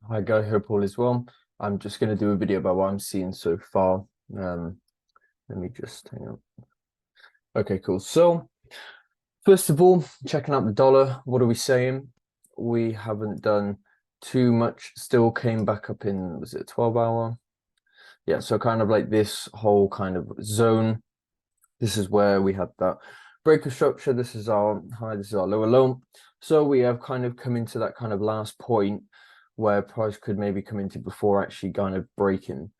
Hi, Guy. Hope all is well. I'm just going to do a video about what I'm seeing so far. Let me just hang on. Okay, cool. So, first of all, checking out the dollar. What are we saying? We haven't done too much. Still came back up in, was it 12 hour? Yeah, so kind of like this whole kind of zone. This is where we had that breaker structure. This is our high, this is our lower low. So we have kind of come into that kind of last point where price could maybe come into before actually kind of breaking.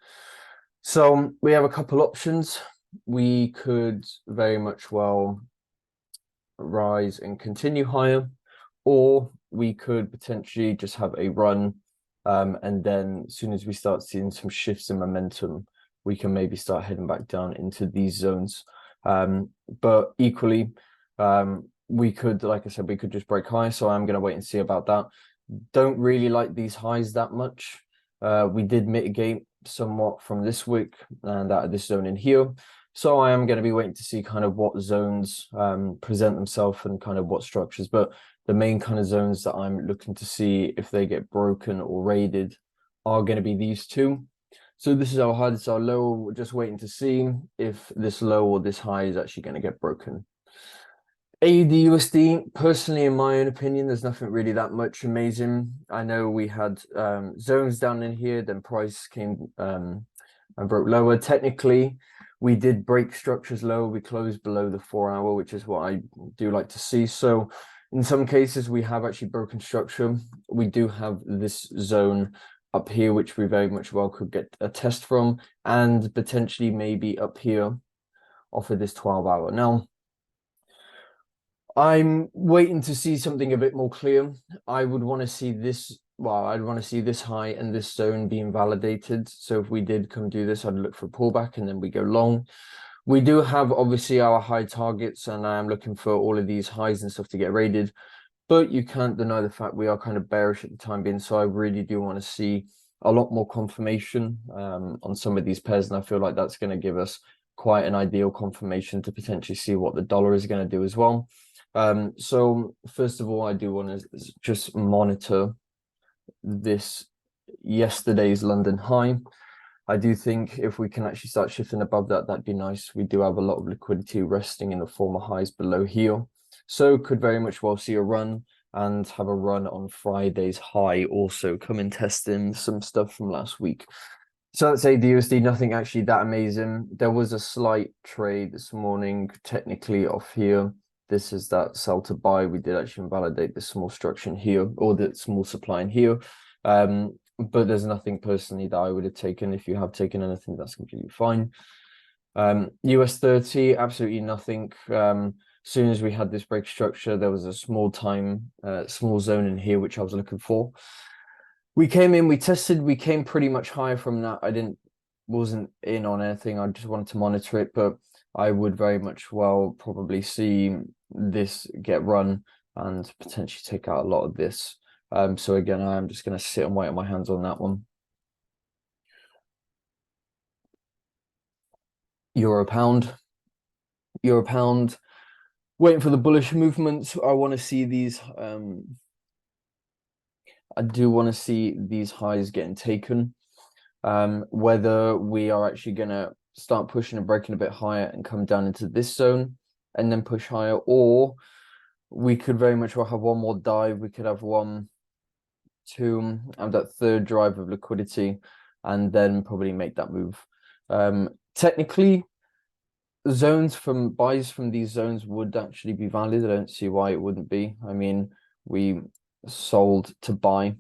So we have a couple options. We could very much well rise and continue higher, or we could potentially just have a run. And then as soon as we start seeing some shifts in momentum, we can maybe start heading back down into these zones. But equally, we could, like I said, we could just break high. So I'm going to wait and see about that. Don't really like these highs that much. We did mitigate somewhat from this week and out of this zone in here. So I am going to be waiting to see kind of what zones present themselves and kind of what structures. But the main kind of zones that I'm looking to see if they get broken or raided are going to be these two. So this is our high, this is our low. We're just waiting to see if this low or this high is actually going to get broken. AUD USD, personally, in my own opinion, there's nothing really that much amazing. I know we had zones down in here, then price came and broke lower. Technically, we did break structures low. We closed below the 4 hour, which is what I do like to see. So in some cases, we have actually broken structure. We do have this zone up here, which we very much well could get a test from, and potentially maybe up here off of this 12 hour. Now, I'm waiting to see something a bit more clear. I would want to see this, well, I'd want to see this high and this zone being validated. So if we did come do this, I'd look for a pullback and then we go long. We do have obviously our high targets, and I am looking for all of these highs and stuff to get raided. But you can't deny the fact we are kind of bearish at the time being. So I really do want to see a lot more confirmation on some of these pairs. And I feel like that's going to give us quite an ideal confirmation to potentially see what the dollar is going to do as well. So first of all, I do want to just monitor this yesterday's London high. I do think if we can actually start shifting above that, that'd be nice. We do have a lot of liquidity resting in the former highs below here. So could very much well see a run and have a run on Friday's high, also come and test in some stuff from last week. So let's say the USD, nothing actually that amazing. There was a slight trade this morning, technically off here. This is that sell to buy. We did actually invalidate the small structure in here, or the small supply in here. But there's nothing personally that I would have taken. If you have taken anything, that's completely fine. US 30, absolutely nothing. Soon as we had this break structure, there was a small zone in here, which I was looking for. We came in, we tested, we came pretty much higher from that. Wasn't in on anything. I just wanted to monitor it, but I would very much well probably see this get run and potentially take out a lot of this. So again, I am just going to sit and wait on my hands on that one. Euro pound, waiting for the bullish movements. I want to see these. I do want to see these highs getting taken. Whether we are actually going to start pushing and breaking a bit higher and come down into this zone and then push higher, or we could very much well have one more dive. We could have one, two, and that third drive of liquidity, and then probably make that move. Technically, zones from buys from these zones would actually be valid. I don't see why it wouldn't be. I mean, we sold to buy.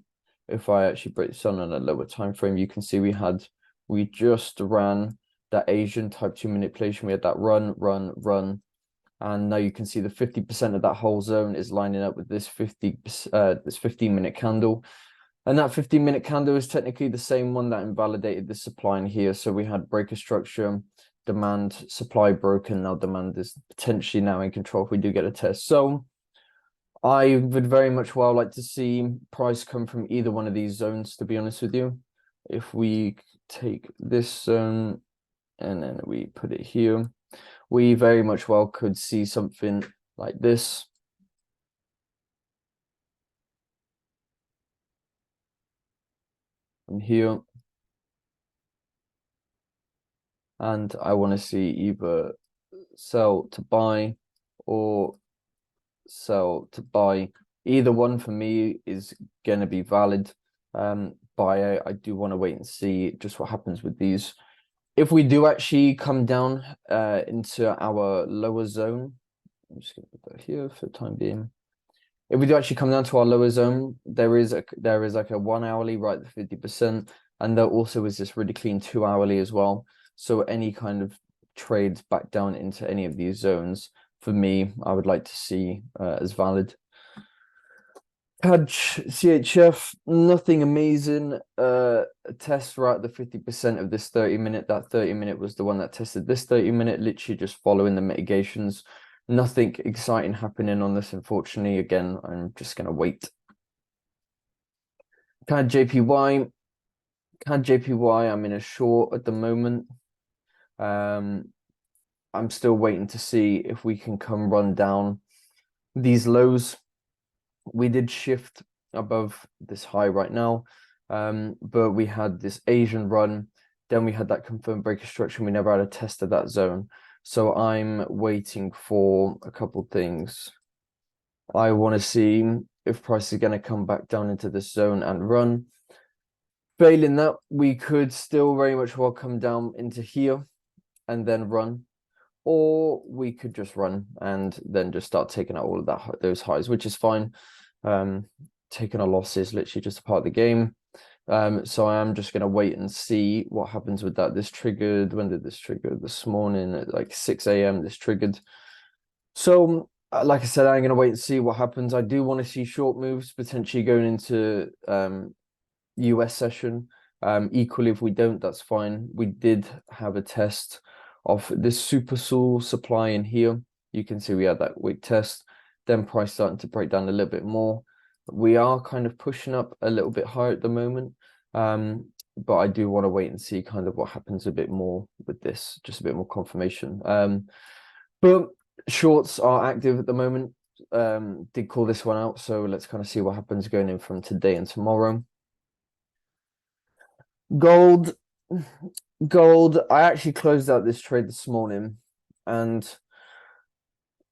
If I actually break this down on a lower time frame, you can see we just ran that Asian type 2 manipulation. We had that run, and now you can see the 50% of that whole zone is lining up with this 15-minute candle. And that 15-minute candle is technically the same one that invalidated the supply in here. So we had breaker structure, demand, supply broken. Now demand is potentially now in control if we do get a test. So I would very much well like to see price come from either one of these zones, to be honest with you. If we take this zone and then we put it here, we very much well could see something like this. in here. And I want to see either sell to buy or sell to buy. Either one for me is going to be valid. Buy, I do want to wait and see just what happens with these. If we do actually come down into our lower zone, I'm just going to put that here for the time being. If we do actually come down to our lower zone, there is like a 1 hourly right at 50%, and there also is this really clean 2 hourly as well. So any kind of trades back down into any of these zones, for me, I would like to see as valid. CAD CHF, nothing amazing. Test right at the 50% of this 30-minute. That 30-minute was the one that tested this 30-minute, literally just following the mitigations. Nothing exciting happening on this, unfortunately. Again, I'm just going to wait. CAD JPY. CAD JPY, I'm in a short at the moment. I'm still waiting to see if we can come run down these lows. We did shift above this high right now, but we had this Asian run. Then we had that confirmed break of structure. We never had a test of that zone. So I'm waiting for a couple things. I want to see if price is going to come back down into this zone and run. Failing that, we could still very much well come down into here and then run. Or we could just run and then just start taking out all of those highs, which is fine. Taking a loss is literally just a part of the game. So I am just going to wait and see what happens with that. This triggered, when did this trigger? This morning at like 6 a.m. this triggered. So like I said, I'm going to wait and see what happens. I do want to see short moves potentially going into US session. Equally, if we don't, that's fine. We did have a test of this super Sol supply in here. You can see we had that weak test, then price starting to break down a little bit more. We are kind of pushing up a little bit higher at the moment, but I do want to wait and see kind of what happens a bit more with this, just a bit more confirmation. But shorts are active at the moment. Did call this one out, so let's kind of see what happens going in from today and tomorrow. Gold, I actually closed out this trade this morning, and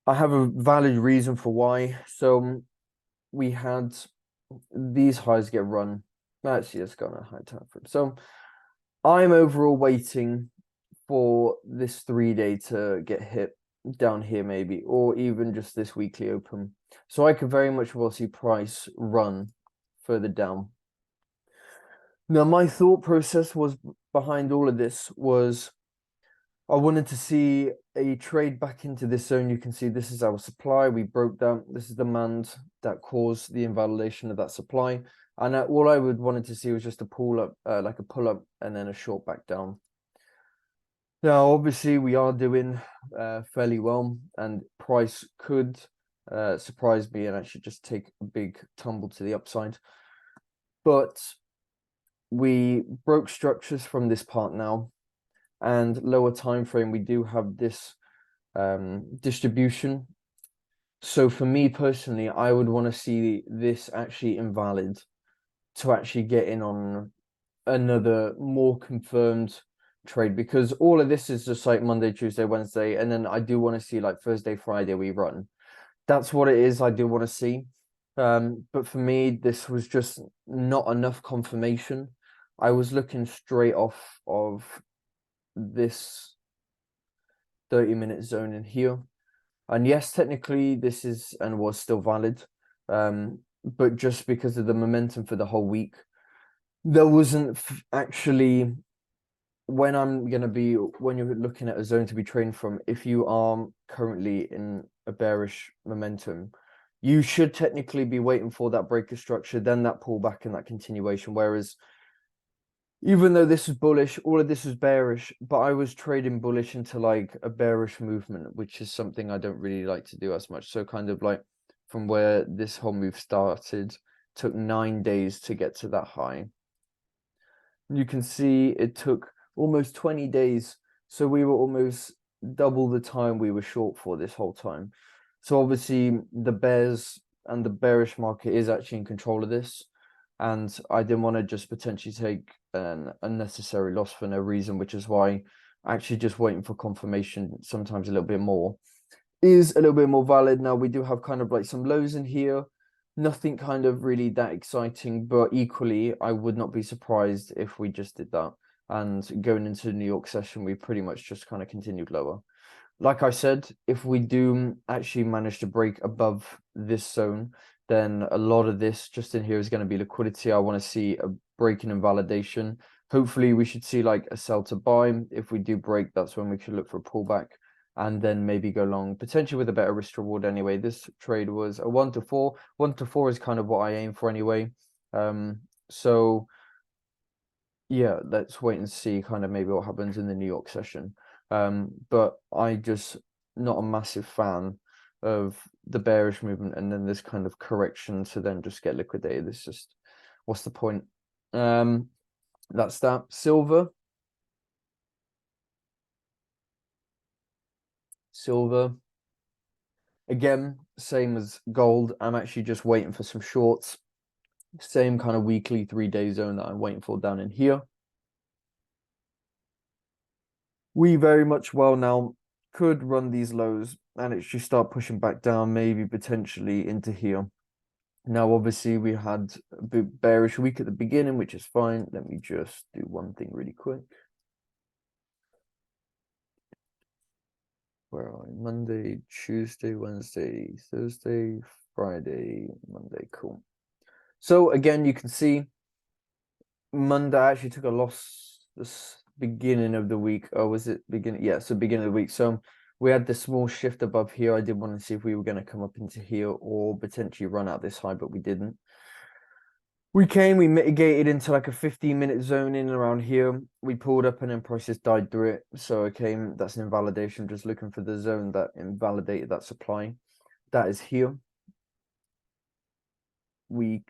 I have a valid reason for why. So we had these highs get run. Actually, let's go on a high time frame. So I'm overall waiting for this 3-day to get hit down here, maybe, or even just this weekly open. So I could very much well see price run further down. Now, my thought process was behind all of this was I wanted to see a trade back into this zone. You can see this is our supply. We broke down. This is demand that caused the invalidation of that supply. And all I would wanted to see was just a pull up, like a pull up and then a short back down. Now, obviously, we are doing fairly well, and price could surprise me and actually just take a big tumble to the upside. But we broke structures from this part now, and lower time frame, we do have this distribution. So for me personally, I would want to see this actually invalid to actually get in on another more confirmed trade, because all of this is just like Monday, Tuesday, Wednesday, and then I do want to see like Thursday, Friday we run. That's what it is I do want to see. But for me, this was just not enough confirmation. I was looking straight off of this 30-minute zone in here. And yes, technically this is and was still valid. But just because of the momentum for the whole week, there wasn't actually, when you're looking at a zone to be trained from, if you are currently in a bearish momentum, you should technically be waiting for that breaker structure, then that pullback and that continuation. Whereas even though this is bullish, all of this is bearish, but I was trading bullish into like a bearish movement, which is something I don't really like to do as much. So kind of like from where this whole move started, took 9 days to get to that high. You can see it took almost 20 days. So we were almost double the time we were short for this whole time. So obviously the bears and the bearish market is actually in control of this. and I didn't want to just potentially take an unnecessary loss for no reason, which is why actually just waiting for confirmation sometimes a little bit more is a little bit more valid. Now we do have kind of like some lows in here, nothing kind of really that exciting, but equally I would not be surprised if we just did that, and going into the New York session we pretty much just kind of continued lower. Like I said, if we do actually manage to break above this zone, then a lot of this just in here is going to be liquidity. I want to see a breaking and validation. Hopefully we should see like a sell to buy. If we do break, that's when we should look for a pullback and then maybe go long, potentially with a better risk reward anyway. This trade was a 1 to 4. 1 to 4 is kind of what I aim for anyway. So yeah, let's wait and see kind of maybe what happens in the New York session. But I just not a massive fan of the bearish movement and then this kind of correction to then just get liquidated. It's just, what's the point? That's that. Silver. Again, same as gold. I'm actually just waiting for some shorts. Same kind of weekly 3-day zone that I'm waiting for down in here. We very much well now could run these lows and it should start pushing back down, maybe potentially into here. Now, obviously, we had a bit bearish week at the beginning, which is fine. Let me just do one thing really quick. Where are we? Monday, Tuesday, Wednesday, Thursday, Friday, Monday. Cool. So again, you can see Monday I actually took a loss this beginning of the week. Oh, was it beginning? Yeah, so beginning of the week. So we had this small shift above here. I did want to see if we were going to come up into here or potentially run out this high, but we didn't. We mitigated into like a 15-minute zone in and around here. We pulled up and then prices died through it. So that's an invalidation, just looking for the zone that invalidated that supply. That is here. We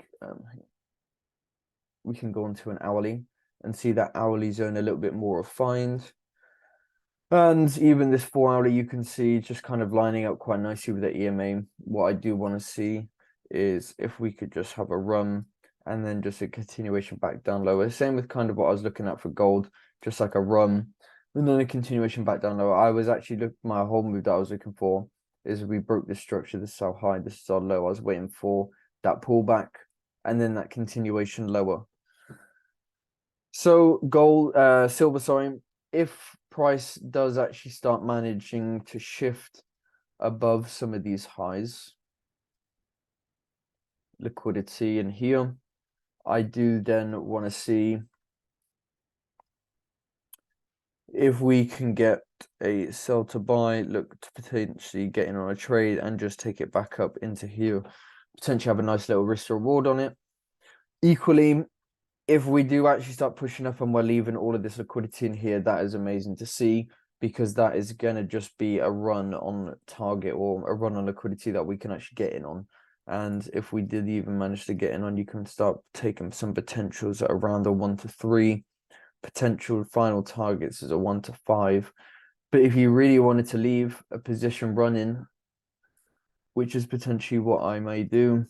can go on to an hourly and see that hourly zone a little bit more refined. And even this 4-hourly, you can see just kind of lining up quite nicely with the EMA. What I do want to see is if we could just have a run and then just a continuation back down lower. Same with kind of what I was looking at for gold, just like a run and then a continuation back down lower. I was actually my whole move that I was looking for is we broke this structure. This is our high, this is our low. I was waiting for that pullback and then that continuation lower. So silver, sorry, if price does actually start managing to shift above some of these highs, liquidity in here, I do then want to see if we can get a sell to buy, look to potentially get in on a trade and just take it back up into here, potentially have a nice little risk reward on it. Equally, if we do actually start pushing up and we're leaving all of this liquidity in here, that is amazing to see, because that is going to just be a run on target or a run on liquidity that we can actually get in on. And if we did even manage to get in on, you can start taking some potentials at around the 1 to 3. Potential final targets is a 1 to 5. But if you really wanted to leave a position running, which is potentially what I may do,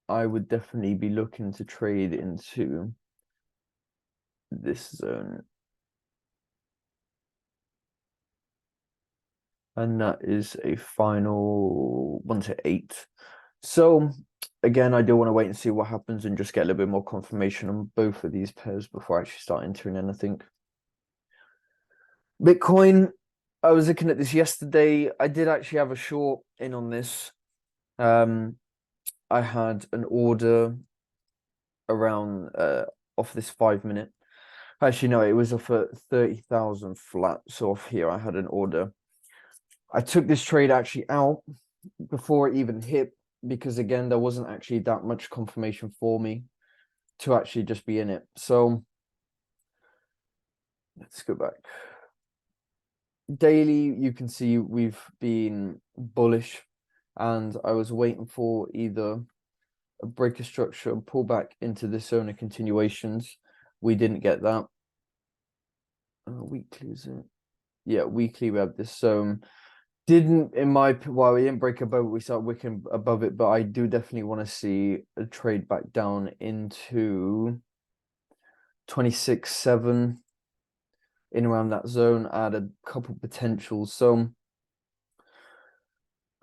I would definitely be looking to trade into this zone. And that is a final 1 to 8. So again, I do want to wait and see what happens and just get a little bit more confirmation on both of these pairs before I actually start entering anything. Bitcoin, I was looking at this yesterday. I did actually have a short in on this. I had an order around off this 5-minute. Actually, no, it was off at 30,000 flat. So off here, I had an order. I took this trade actually out before it even hit, because again, there wasn't actually that much confirmation for me to actually just be in it. So let's go back. Daily, you can see we've been bullish, and I was waiting for either a breaker structure and pull back into this zone of continuations. We didn't get that. Weekly, is it? Yeah, weekly we have this zone. didn't in my well, we didn't break above it, we started wicking above it, but I do definitely want to see a trade back down into 26.7 in around that zone. I had a couple potentials. So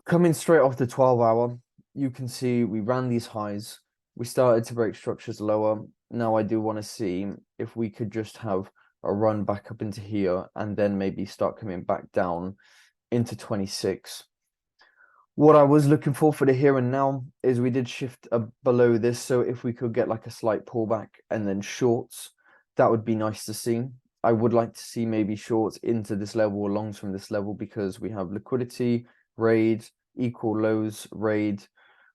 coming straight off the 12-hour, you can see we ran these highs. We started to break structures lower. Now I do want to see if we could just have a run back up into here and then maybe start coming back down into 26. What I was looking for the here and now is we did shift below this. So if we could get like a slight pullback and then shorts, that would be nice to see. I would like to see maybe shorts into this level or longs from this level because we have liquidity, raid, equal lows, raid.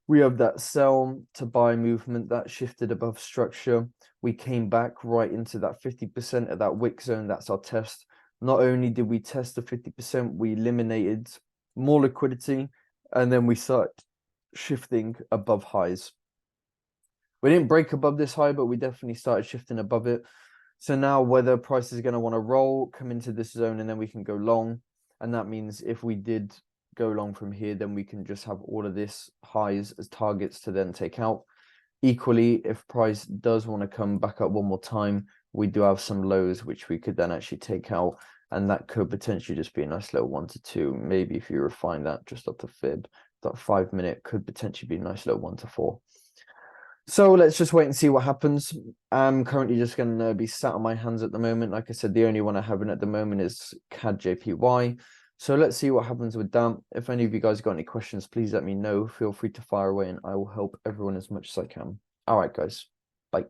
We have that sell to buy movement that shifted above structure. We came back right into that 50% of that wick zone. That's our test. Not only did we test the 50%, we eliminated more liquidity, and then we start shifting above highs. We didn't break above this high, but we definitely started shifting above it. So now whether price is going to want to roll, come into this zone, and then we can go long. And that means if we did go long from here, then we can just have all of this highs as targets to then take out. Equally, if price does want to come back up one more time, we do have some lows which we could then actually take out, and that could potentially just be a nice little 1 to 2. Maybe if you refine that just up to fib, that 5 minute could potentially be a nice little 1 to 4. So let's just wait and see what happens. I'm currently just going to be sat on my hands at the moment. Like I said, the only one I have in at the moment is CAD JPY. So let's see what happens with that. If any of you guys got any questions, please let me know. Feel free to fire away and I will help everyone as much as I can. All right, guys. Bye.